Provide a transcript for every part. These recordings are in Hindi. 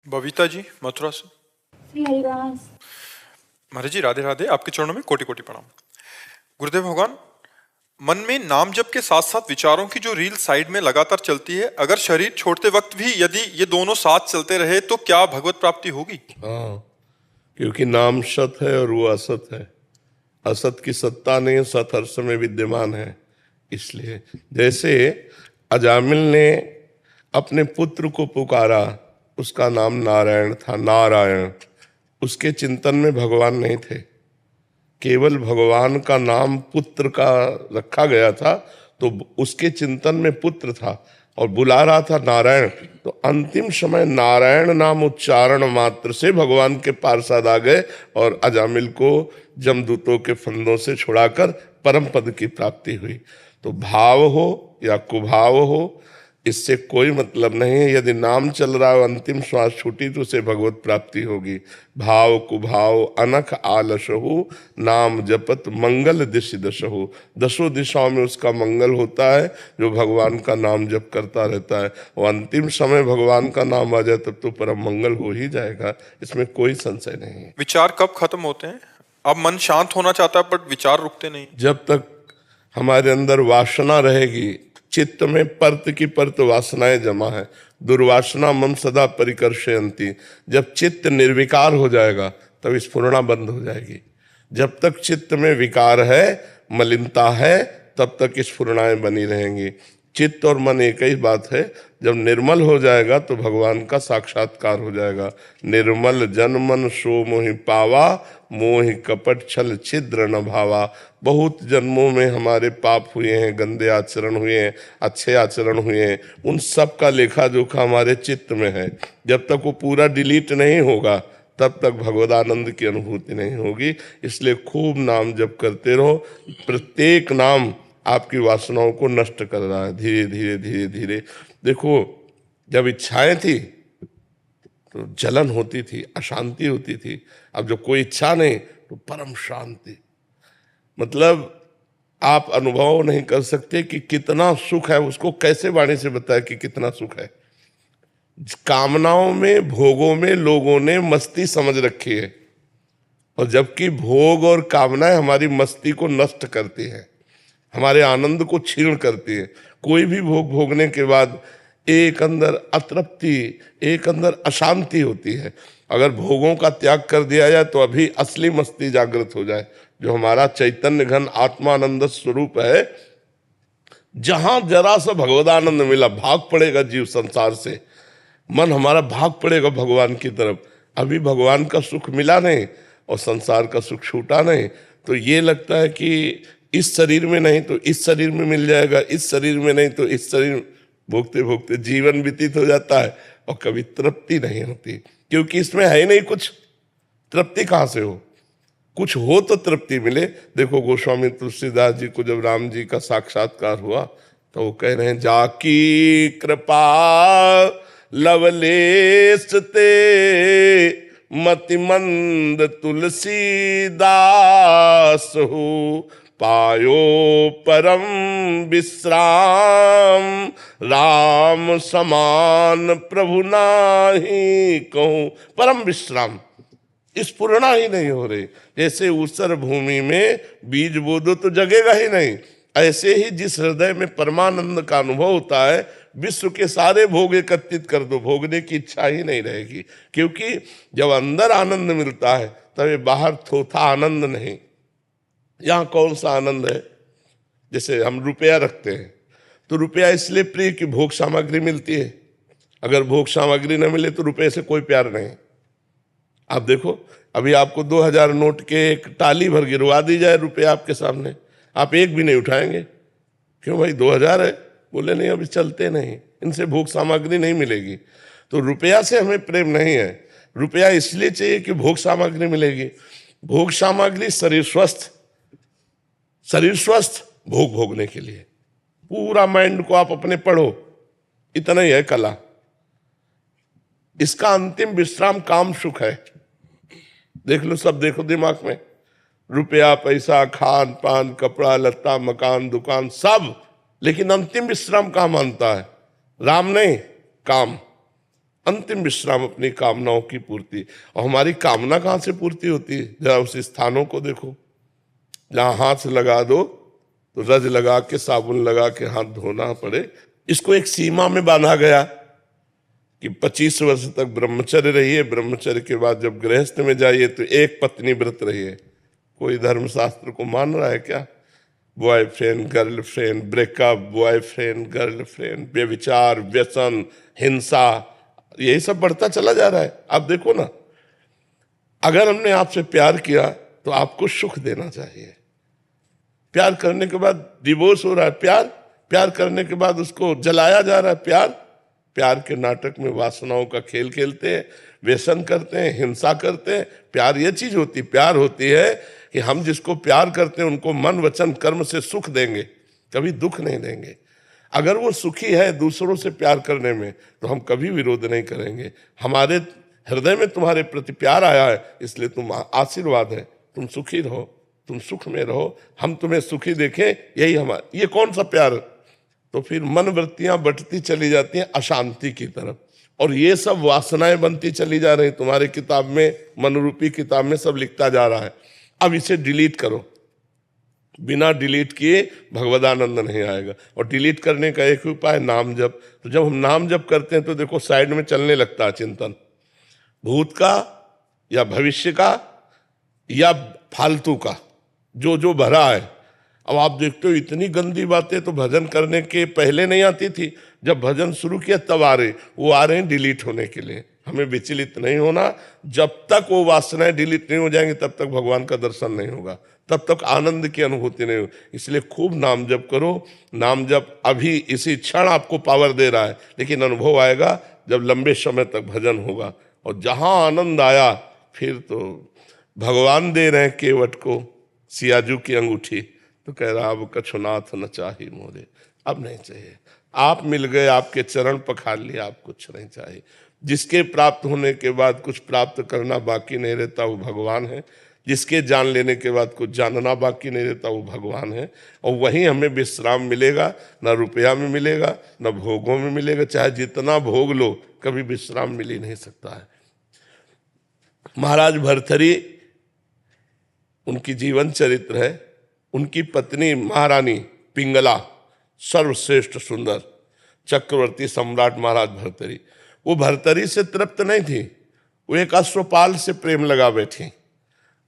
बबीता जी मथुरा से। श्री हरिवास। महाराज जी राधे राधे, आपके चरणों में कोटि कोटि प्रणाम। गुरुदेव भगवान, मन में नाम जप के साथ साथ विचारों की जो रील साइड में लगातार चलती है, अगर शरीर छोड़ते वक्त भी यदि ये दोनों साथ चलते रहे तो क्या भगवत प्राप्ति होगी? हाँ, क्योंकि नाम सत है और वो असत है। असत की सत्ता नहीं, सत हर समय विद्यमान है। इसलिए जैसे अजामिल ने अपने पुत्र को पुकारा, उसका नाम नारायण था। नारायण, उसके चिंतन में भगवान नहीं थे, केवल भगवान का नाम पुत्र का रखा गया था, तो उसके चिंतन में पुत्र था और बुला रहा था नारायण। तो अंतिम समय नारायण नाम उच्चारण मात्र से भगवान के पार्षद आ गए और अजामिल को जमदूतों के फंदों से छुड़ाकर परम पद की प्राप्ति हुई। तो भाव हो या कुभाव हो, इससे कोई मतलब नहीं है। यदि नाम चल रहा है, अंतिम श्वास छूटी तो उसे भगवत प्राप्ति होगी। भाव कुभाव अनख आलसहु, नाम जपत मंगल दिशि दशहु। दसों दिशाओं में उसका मंगल होता है जो भगवान का नाम जप करता रहता है। वो अंतिम समय भगवान का नाम आ जाए तब तो परम मंगल हो ही जाएगा, इसमें कोई संशय नहीं है। विचार कब खत्म होते हैं? अब मन शांत होना चाहता है पर विचार रुकते नहीं। जब तक हमारे अंदर वासना रहेगी, चित्त में परत की परत वासनाएं जमा है। दुर्वासना मम सदा परिकर्षयन्ति। जब चित्त निर्विकार हो जाएगा तब स्फुरणा बंद हो जाएगी। जब तक चित्त में विकार है, मलिनता है, तब तक स्फुरणाएं बनी रहेंगी। चित्त और मन एक ही बात है। जब निर्मल हो जाएगा तो भगवान का साक्षात्कार हो जाएगा। निर्मल जन मन सो मोहि पावा, मोहि कपट छल छिद्र न भावा। बहुत जन्मों में हमारे पाप हुए हैं, गंदे आचरण हुए हैं, अच्छे आचरण हुए हैं, उन सब का लेखा जोखा हमारे चित्त में है। जब तक वो पूरा डिलीट नहीं होगा तब तक भगवदानंद की अनुभूति नहीं होगी। इसलिए खूब नाम जप करते रहो। प्रत्येक नाम आपकी वासनाओं को नष्ट कर रहा है धीरे धीरे धीरे धीरे। देखो, जब इच्छाएं थी तो जलन होती थी, अशांति होती थी। अब जो कोई इच्छा नहीं तो परम शांति। मतलब आप अनुभव नहीं कर सकते कि कितना सुख है। उसको कैसे वाणी से बताए कि कितना सुख है। कामनाओं में, भोगों में लोगों ने मस्ती समझ रखी है, और जबकि भोग और कामनाएं हमारी मस्ती को नष्ट करती हैं, हमारे आनंद को छीण करती है। कोई भी भोग भोगने के बाद एक अंदर अतृप्ति, एक अंदर अशांति होती है। अगर भोगों का त्याग कर दिया जाए तो अभी असली मस्ती जागृत हो जाए, जो हमारा चैतन्य घन आत्मानंद स्वरूप है। जहां जरा सा भगवदानंद मिला, भाग पड़ेगा जीव संसार से। मन हमारा भाग पड़ेगा भगवान की तरफ। अभी भगवान का सुख मिला नहीं और संसार का सुख छूटा नहीं, तो ये लगता है कि इस शरीर में नहीं तो इस शरीर में मिल जाएगा, इस शरीर में नहीं तो इस शरीर। भोगते भोगते जीवन व्यतीत हो जाता है और कभी तृप्ति नहीं होती, क्योंकि इसमें है ही नहीं कुछ। तृप्ति कहाँ से हो? कुछ हो तो तृप्ति मिले। देखो, गोस्वामी तुलसीदास जी को जब राम जी का साक्षात्कार हुआ तो वो कह रहे हैं, जाकी कृपा लवलेश ते मतिमंद तुलसीदास हो, पायो परम विश्राम, राम समान प्रभु नाही कहूं। परम विश्राम, स्फुरणा ही नहीं हो रही। जैसे ऊसर भूमि में बीज बो दो तो जगेगा ही नहीं, ऐसे ही जिस हृदय में परमानंद का अनुभव होता है, विश्व के सारे भोग एकत्रित कर दो, भोगने की इच्छा ही नहीं रहेगी। क्योंकि जब अंदर आनंद मिलता है तब ये बाहर थोथा आनंद नहीं। यहाँ कौन सा आनंद है? जैसे हम रुपया रखते हैं तो रुपया इसलिए प्रिय कि भोग सामग्री मिलती है। अगर भोग सामग्री न मिले तो रुपये से कोई प्यार नहीं। आप देखो, अभी आपको 2000 नोट के एक टाली भर गिरवा दी जाए रुपये आपके सामने, आप एक भी नहीं उठाएंगे। क्यों भाई? 2000 है। बोले नहीं, अभी चलते नहीं, इनसे भोग सामग्री नहीं मिलेगी। तो रुपया से हमें प्रेम नहीं है। रुपया इसलिए चाहिए कि भोग सामग्री मिलेगी। भोग सामग्री शरीर स्वस्थ, शरीर स्वस्थ भोग भोगने के लिए। पूरा माइंड को आप अपने पढ़ो, इतना ही है कला। इसका अंतिम विश्राम काम सुख है। देख लो, सब देखो दिमाग में, रुपया पैसा, खान पान, कपड़ा लत्ता, मकान दुकान सब, लेकिन अंतिम विश्राम कहाँ मानता है? राम नहीं, काम। अंतिम विश्राम अपनी कामनाओं की पूर्ति। और हमारी कामना कहाँ से पूर्ति होती है? जरा उस स्थानों को देखो, जहां हाथ लगा दो तो रज लगा के साबुन लगा के हाथ धोना पड़े। इसको एक सीमा में बांधा गया कि 25 वर्ष तक ब्रह्मचर्य रहिए, ब्रह्मचर्य के बाद जब गृहस्थ में जाइए तो एक पत्नी व्रत रहिए। कोई धर्मशास्त्र को मान रहा है क्या? Boyfriend girlfriend, breakup, boyfriend girlfriend, व्यभिचार, व्यसन, हिंसा, यही सब बढ़ता चला जा रहा है। आप देखो ना, अगर हमने आपसे प्यार किया तो आपको सुख देना चाहिए। प्यार करने के बाद डिवोर्स हो रहा है, प्यार करने के बाद उसको जलाया जा रहा है। प्यार के नाटक में वासनाओं का खेल खेलते हैं, व्यसन करते हैं, हिंसा करते हैं। प्यार ये चीज होती, प्यार होती है कि हम जिसको प्यार करते हैं उनको मन वचन कर्म से सुख देंगे, कभी दुख नहीं देंगे। अगर वो सुखी है दूसरों से प्यार करने में तो हम कभी विरोध नहीं करेंगे। हमारे हृदय में तुम्हारे प्रति प्यार आया है, इसलिए तुम आशीर्वाद है, तुम सुखी रहो, तुम सुख में रहो, हम तुम्हें सुखी देखें, यही हमारा। ये कौन सा प्यार? तो फिर मन वृत्तियां बढ़ती चली जाती हैं अशांति की तरफ, और ये सब वासनाएं बनती चली जा रही। तुम्हारे किताब में, मनरूपी किताब में सब लिखता जा रहा है। अब इसे डिलीट करो, बिना डिलीट किए भगवदानंद नहीं आएगा। और डिलीट करने का एक उपाय नाम जप। तो जब हम नाम जप करते हैं तो देखो साइड में चलने लगता है चिंतन, भूत का या भविष्य का या फालतू का, जो जो भरा है। अब आप देखते हो इतनी गंदी बातें तो भजन करने के पहले नहीं आती थी, जब भजन शुरू किया तब आ रहे, वो आ रहे हैं डिलीट होने के लिए। हमें विचलित नहीं होना, जब तक वो वासनाएं डिलीट नहीं हो जाएंगी तब तक भगवान का दर्शन नहीं होगा, तब तक आनंद की अनुभूति नहीं होगी। इसलिए खूब नाम जप करो। नाम जप अभी इसी क्षण आपको पावर दे रहा है, लेकिन अनुभव आएगा जब लंबे समय तक भजन होगा। और जहां आनंद आया फिर तो भगवान दे रहे हैं केवट को सियाजू की अंगूठी, तो कह रहा अब कछुनाथ न चाही मोरे, अब नहीं चाहिए। आप मिल गए, आपके चरण पखार लिए, आप कुछ नहीं चाहिए। जिसके प्राप्त होने के बाद कुछ प्राप्त करना बाकी नहीं रहता वो भगवान है, जिसके जान लेने के बाद कुछ जानना बाकी नहीं रहता वो भगवान है। और वहीं हमें विश्राम मिलेगा, ना रुपया में मिलेगा, ना भोगों में मिलेगा। चाहे जितना भोग लो, कभी विश्राम मिल ही नहीं सकता है। महाराज भर्तृहरि, उनकी जीवन चरित्र है। उनकी पत्नी महारानी पिंगला, सर्वश्रेष्ठ सुंदर चक्रवर्ती सम्राट महाराज भर्तृहरि, वो भर्तृहरि से तृप्त नहीं थी, वो एक अश्वपाल से प्रेम लगा बैठी।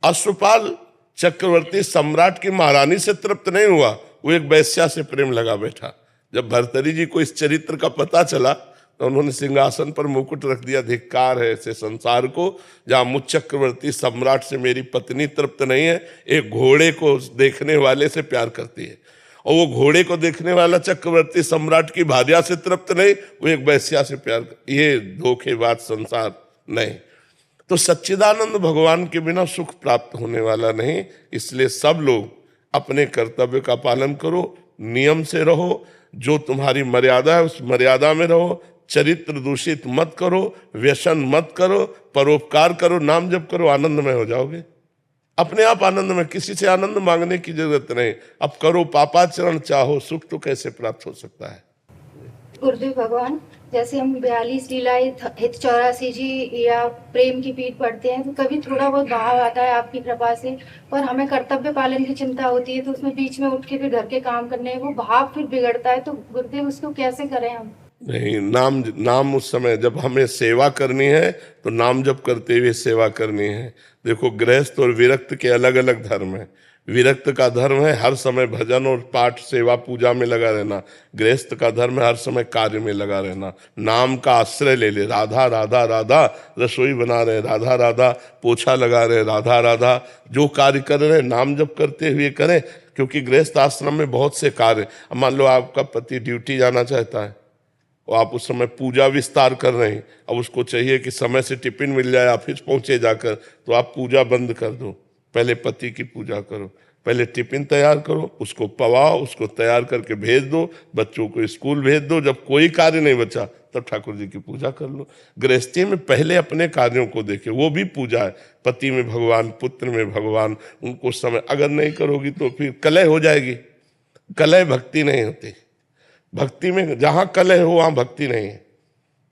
अश्वपाल चक्रवर्ती सम्राट की महारानी से तृप्त नहीं हुआ, वो एक वैश्या से प्रेम लगा बैठा। जब भर्तृहरि जी को इस चरित्र का पता चला तो उन्होंने सिंहासन पर मुकुट रख दिया। धिक्कार है ऐसे संसार को, जहां मुझ चक्रवर्ती सम्राट से मेरी पत्नी तृप्त नहीं है, एक घोड़े को देखने वाले से प्यार करती है। और वो घोड़े को देखने वाला चक्रवर्ती सम्राट की भार्या से तृप्त नहीं, वो एक वैश्या से प्यार। ये धोखेबाज संसार नहीं। तो सच्चिदानंद भगवान के बिना सुख प्राप्त होने वाला नहीं। इसलिए सब लोग अपने कर्तव्य का पालन करो, नियम से रहो, जो तुम्हारी मर्यादा है उस मर्यादा में रहो, चरित्र दूषित मत करो, व्यसन मत करो, परोपकार करो, नाम जप करो, आनंदमय हो जाओगे। अपने आप आनंद में, किसी से आनंद मांगने की जरूरत नहीं। अब करो पापाचरण, चाहो सुख तो कैसे प्राप्त हो सकता है। गुरुदेव भगवान, जैसे हम 42 लीलाएं हित 84 जी या प्रेम की पीठ पढ़ते हैं तो कभी थोड़ा बहुत भाव आता है आपकी कृपा से, पर हमें कर्तव्य पालन की चिंता होती है तो उसमें बीच में उठ के फिर घर के काम करने वो भाव फिर बिगड़ता है। तो गुरुदेव उसको कैसे करें हम? नहीं, नाम उस समय जब हमें सेवा करनी है तो नाम जप करते हुए सेवा करनी है। देखो, गृहस्थ और विरक्त के अलग अलग धर्म है। विरक्त का धर्म है हर समय भजन और पाठ सेवा पूजा में लगा रहना। गृहस्थ का धर्म है हर समय कार्य में लगा रहना। नाम का आश्रय ले ले, राधा राधा राधा, रसोई बना रहे राधा राधा, पोछा लगा रहे राधा राधा, जो कार्य कर रहे नाम जप करते हुए करें। क्योंकि गृहस्थ आश्रम में बहुत से कार्य, मान लो आपका पति ड्यूटी जाना चाहता है और आप उस समय पूजा विस्तार कर रहे हैं, अब उसको चाहिए कि समय से टिफिन मिल जाए ऑफिस पहुंचे जाकर, तो आप पूजा बंद कर दो, पहले पति की पूजा करो, पहले टिफिन तैयार करो, उसको पवाओ, उसको तैयार करके भेज दो, बच्चों को स्कूल भेज दो। जब कोई कार्य नहीं बचा तब ठाकुर जी की पूजा कर लो। गृहस्थी में पहले अपने कार्यों को देखे, वो भी पूजा है। पति में भगवान, पुत्र में भगवान, उनको समय अगर नहीं करोगी तो फिर कलह हो जाएगी। कलह भक्ति नहीं होती। भक्ति में जहां कलह हो वहां भक्ति नहीं है।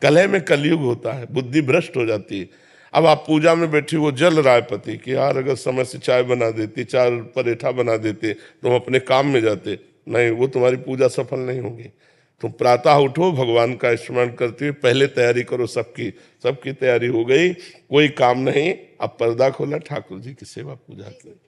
कलह में कलयुग होता है, बुद्धि भ्रष्ट हो जाती है। अब आप पूजा में बैठी, वो जल रहा है पति कि यार अगर समय से चाय बना देती, 4 परेठा बना देते, तुम अपने काम में जाते। नहीं, वो तुम्हारी पूजा सफल नहीं होगी। तुम प्रातः उठो, भगवान का स्मरण करते हुए पहले तैयारी करो। सबकी तैयारी हो गई, कोई काम नहीं, अब पर्दा खोला, ठाकुर जी की सेवा पूजा की।